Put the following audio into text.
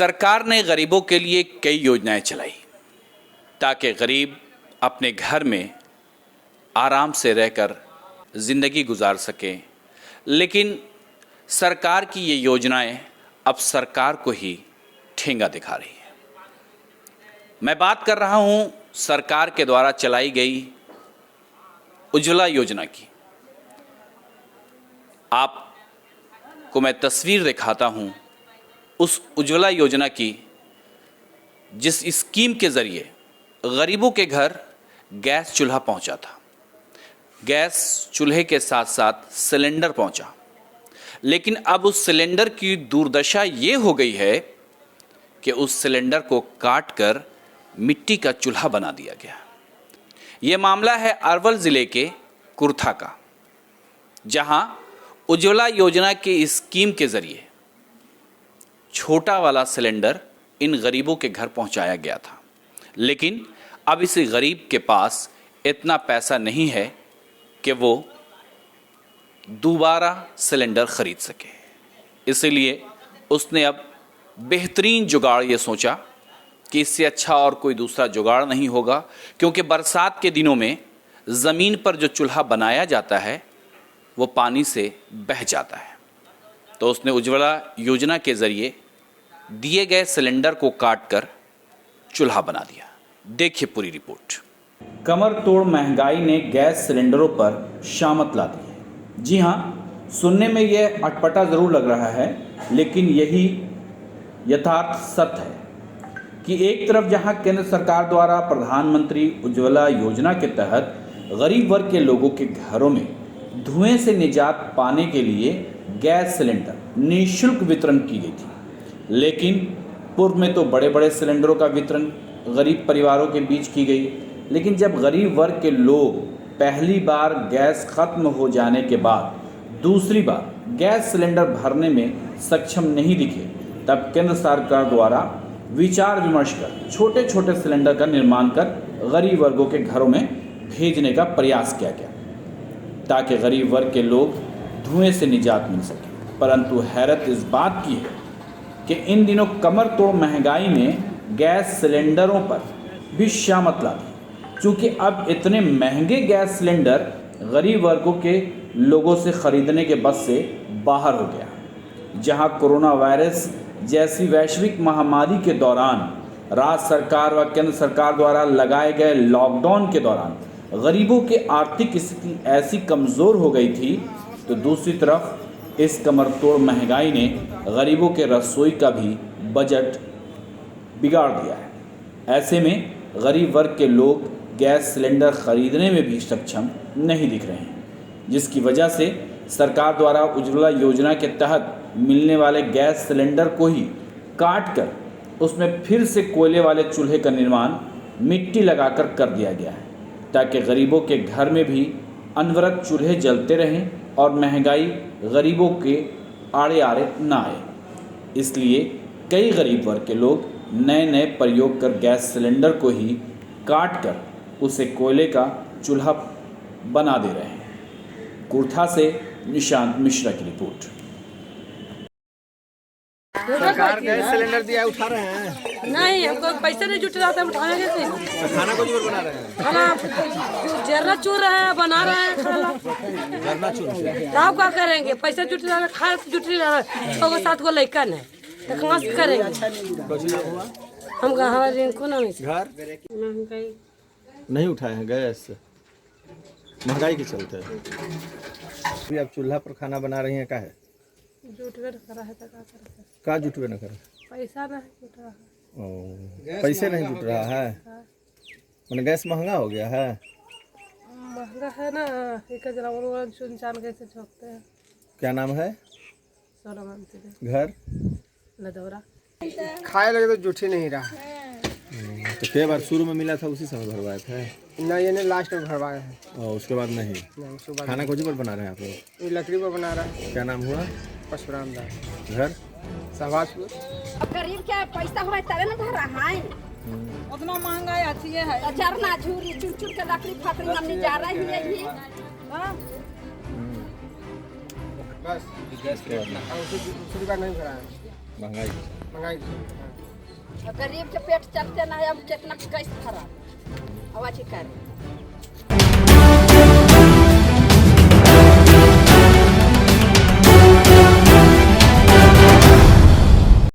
सरकार ने गरीबों के लिए कई योजनाएं चलाई ताकि गरीब अपने घर में आराम से रहकर ज़िंदगी गुजार सकें, लेकिन सरकार की ये योजनाएं अब सरकार को ही ठेंगा दिखा रही हैं। मैं बात कर रहा हूं सरकार के द्वारा चलाई गई उज्ज्वला योजना की। आपको मैं तस्वीर दिखाता हूं उस उज्ज्वला योजना की, जिस स्कीम के ज़रिए गरीबों के घर गैस चूल्हा पहुंचा था। गैस चूल्हे के साथ साथ सिलेंडर पहुंचा, लेकिन अब उस सिलेंडर की दुर्दशा ये हो गई है कि उस सिलेंडर को काट कर मिट्टी का चूल्हा बना दिया गया। ये मामला है अरवल ज़िले के कुर्था का, जहां उज्ज्वला योजना के स्कीम के ज़रिए छोटा वाला सिलेंडर इन गरीबों के घर पहुंचाया गया था, लेकिन अब इस गरीब के पास इतना पैसा नहीं है कि वो दोबारा सिलेंडर खरीद सके। इसलिए उसने अब बेहतरीन जुगाड़ ये सोचा कि इससे अच्छा और कोई दूसरा जुगाड़ नहीं होगा, क्योंकि बरसात के दिनों में ज़मीन पर जो चूल्हा बनाया जाता है वो पानी से बह जाता है। तो उसने उज्ज्वला योजना के ज़रिए दिए गए सिलेंडर को काटकर चूल्हा बना दिया। देखिए पूरी रिपोर्ट। कमर तोड़ महंगाई ने गैस सिलेंडरों पर शामत ला दी है। जी हाँ, सुनने में यह अटपटा ज़रूर लग रहा है, लेकिन यही यथार्थ सत्य है कि एक तरफ जहां केंद्र सरकार द्वारा प्रधानमंत्री उज्ज्वला योजना के तहत गरीब वर्ग के लोगों के घरों में धुएं से निजात पाने के लिए गैस सिलेंडर निःशुल्क वितरण की गई थी, लेकिन पूर्व में तो बड़े बड़े सिलेंडरों का वितरण गरीब परिवारों के बीच की गई। लेकिन जब गरीब वर्ग के लोग पहली बार गैस खत्म हो जाने के बाद दूसरी बार गैस सिलेंडर भरने में सक्षम नहीं दिखे, तब केंद्र सरकार द्वारा विचार विमर्श कर छोटे छोटे सिलेंडर का निर्माण कर गरीब वर्गों के घरों में भेजने का प्रयास किया गया, ताकि गरीब वर्ग के लोग धुएं से निजात मिल सके। परंतु हैरत इस बात की है कि इन दिनों कमर तोड़ महंगाई ने गैस सिलेंडरों पर भी शामत ला दी, क्योंकि अब इतने महंगे गैस सिलेंडर गरीब वर्गों के लोगों से खरीदने के बस से बाहर हो गया। जहां कोरोना वायरस जैसी वैश्विक महामारी के दौरान राज्य सरकार व केंद्र सरकार द्वारा लगाए गए लॉकडाउन के दौरान गरीबों की आर्थिक स्थिति ऐसी कमज़ोर हो गई थी, तो दूसरी तरफ इस कमर तोड़ महंगाई ने गरीबों के रसोई का भी बजट बिगाड़ दिया है। ऐसे में गरीब वर्ग के लोग गैस सिलेंडर खरीदने में भी सक्षम नहीं दिख रहे हैं, जिसकी वजह से सरकार द्वारा उज्ज्वला योजना के तहत मिलने वाले गैस सिलेंडर को ही काट कर उसमें फिर से कोयले वाले चूल्हे का निर्माण मिट्टी लगाकर कर दिया गया है, ताकि गरीबों के घर में भी अनवरत चूल्हे जलते रहें और महंगाई गरीबों के आड़े आड़े ना आए। इसलिए कई गरीब वर्ग के लोग नए नए प्रयोग कर गैस सिलेंडर को ही काट कर उसे कोयले का चूल्हा बना दे रहे हैं। कुर्था से निशांत मिश्रा की रिपोर्ट। सरकार गैस सिलेंडर दिया उठा रहे हैं? नहीं, हमको पैसे नहीं जुट रहा था, उठाने कैसे? खाना को जोर बना रहे हैं? खाना जर्रा चूर रहे हैं, बना रहे हैं खाना। जरना चूर आप क्या करेंगे? पैसा जुट रहा है, खाए तो जुट रहा है। 6 7 लड़का है, तो कहाँ से करेंगे? हम हमारे को ना घर महंगाई नहीं उठाए हैं गैस, महंगाई के चलते। अभी आप चूल्हा पर खाना बना रही हैं, क्या है? जुटवे न करा है तो क्या करें? का जुटवे न करे? पैसा नहीं जुट रहा है। पैसे नहीं जुट रहा है, मैंने गैस महंगा हो गया है। महंगा है ना, एक जरा चुन चान कैसे झोंकते हैं। क्या नाम है? सोना मानते हैं। घर नदौरा खाए लगे तो जुट ही नहीं रहा। तो कई बार शुरू में मिला था उसी समय भरवाए थे? नहीं, ये लास्ट में भरवाए हैं। और उसके बाद नहीं? सुबह खाना कोजी पर बना रहे हैं आप लोग? ये लकड़ी पर बना रहा है। क्या नाम हुआ? परशुराम दास। घर सहबाजपुर। अब गरीब क्या पैसा हुआ तबे ना घर रहा है। उतना महंगाई आती है। जरना झूरी चुन चुन के लकड़ी फकड़ी हमने जा रही है ही। बस गैस के दूसरी बार नहीं भरा है। महंगाई महंगाई के चलते, हाँ। गरीब के पेट चलते ना है, अब कितना कैसे खराब आवाज कर